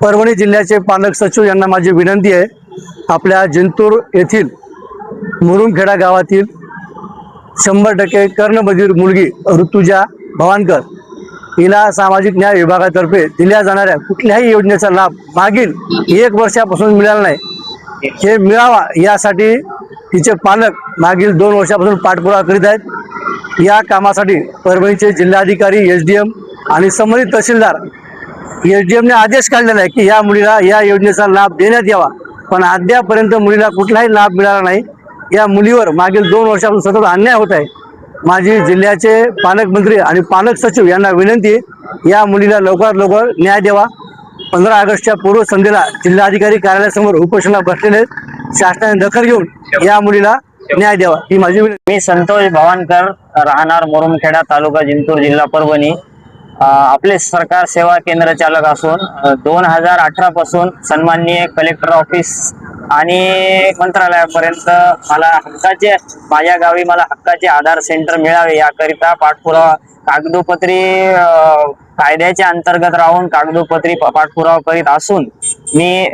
परभणी जिल्ह्याचे पालक सचिव यांना माझी विनंती आहे, आपल्या जिंतूर येथील मुरुमखेडा गावातील 100% कर्णबधीर मुलगी ऋतुजा भवानकर हिला सामाजिक न्याय विभागातर्फे दिल्या जाणाऱ्या कुठल्याही योजनेचा लाभ मागील 1 वर्षापासून मिळाला नाही। हे मिळावा यासाठी तिचे पालक मागील 2 वर्षापासून पाठपुरावा करीत आहेत। या कामासाठी परभणीचे जिल्हाधिकारी, एसडीएम आणि संबंधित तहसीलदार एसडीएमने आदेश काढलेला आहे की या मुलीला या योजनेचा लाभ देण्यात यावा, पण अद्यापर्यंत मुलीला कुठलाही लाभ मिळाला नाही। या मुलीवर मागील 2 वर्षापासून सतत अन्याय होत आहे। माझी जिल्ह्याचे पालकमंत्री आणि पालक सचिव यांना विनंती आहे, या मुलीला लवकरात लवकर न्याय द्यावा। 15 ऑगस्टच्या पूर्वसंध्येला जिल्हाधिकारी कार्यालयासमोर उपोषणाला बसलेले शासनाने दखल घेऊन या मुलीला न्याय द्यावा ही माझी विनंती। मी संतोष भवानकर, राहणार मुरुमखेडा, तालुका जिंतूर, जिल्हा परभणी। आपले सरकार सेवा केंद्र चालक असून 2018 पासून सन्माननीय कलेक्टर ऑफिस आणि मंत्रालयापर्यंत माझ्या गावी मला हक्काचे आधार सेंटर मिळावे याकरिता पाठपुरावा कागदोपत्री कायद्याच्या अंतर्गत राहून कागदोपत्री पाठपुरावा करीत असून मी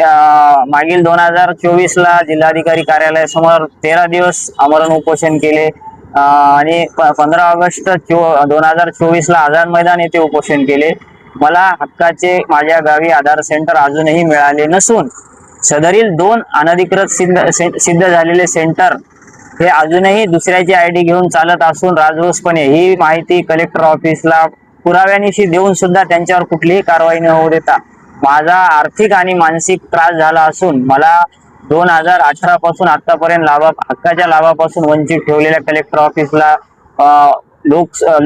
मागील 2024 ला जिल्हाधिकारी कार्यालयासमोर 13 दिवस आमरण उपोषण केले आणि 15 ऑगस्ट 2024 ला आझाद मैदान येथे उपोषण केले। मला हक्काचे माझ्या गावी आधार सेंटर अजूनही मिळाले नसून सदरील 2 अनधिकृत सिद्ध झालेले सेंटर हे अजूनही दुसऱ्याची आयडी घेऊन चालत असून राजरोसपणे ही माहिती कलेक्टर ऑफिसला पुराव्यानिशी देऊन सुद्धा त्यांच्यावर कुठलीही कारवाई न होऊ देता माझा आर्थिक आणि मानसिक त्रास झाला असून मला 2018 पासून आतापर्यंत हक्काच्या लाभापासून वंचित ठेवलेल्या कलेक्टर ऑफिसला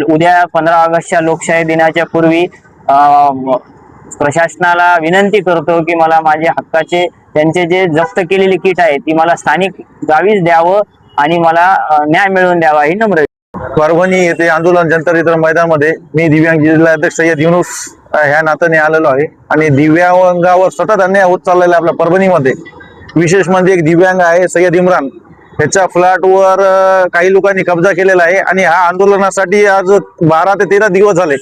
उद्या 15 ऑगस्टच्या लोकशाही दिनाच्या पूर्वी प्रशासनाला विनंती करतो की मला माझे हक्काचे त्यांचे जे जप्त केलेली किट आहे ती मला स्थानिक गावीच द्यावं आणि मला न्याय मिळवून द्यावा ही नम्र। परभणी येथे आंदोलन जनता मैदानामध्ये मी दिव्यांग जिल्हाध्यक्ष सय्यद युनुस ह्या नात्याने आलेलो आहे आणि दिव्यांगावर सतत अन्याय होत चाललेला आहे। आपल्या परभणीमध्ये विशेष म्हणजे एक दिव्यांग आहे सय्यद इम्रान, ह्याच्या फ्लॅटवर काही लोकांनी कब्जा केलेला आहे आणि ह्या आंदोलनासाठी आज 12 ते 13 दिवस झाले,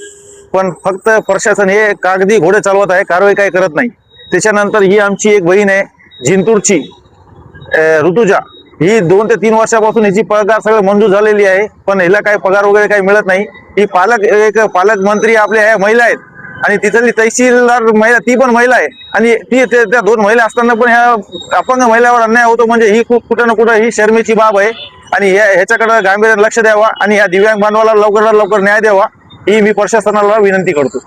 पण फक्त प्रशासन हे कागदी घोडे चालवत आहे, कारवाई काही करत नाही। त्याच्यानंतर ही आमची एक बहीण आहे जिंतूरची ऋतुजा, ही 2 ते 3 वर्षापासून हिची पगार सगळं मंजूर झालेली आहे, पण हिला काही पगार वगैरे काही मिळत नाही। ही पालकमंत्री आपले आहे महिला आहेत आणि तिथली तहसीलदार महिला ती पण महिला आहे आणि त्या 2 महिला असताना पण ह्या अपंग महिलावर अन्याय होतो, म्हणजे ही खूप कुठं ना कुठं ही शर्मेची बाब आहे आणि ह्याच्याकडे गांभीर्याने लक्ष द्यावा आणि या दिव्यांग बांधवाला लवकरात लवकर न्याय द्यावा ही मी प्रशासनाला विनंती करतो।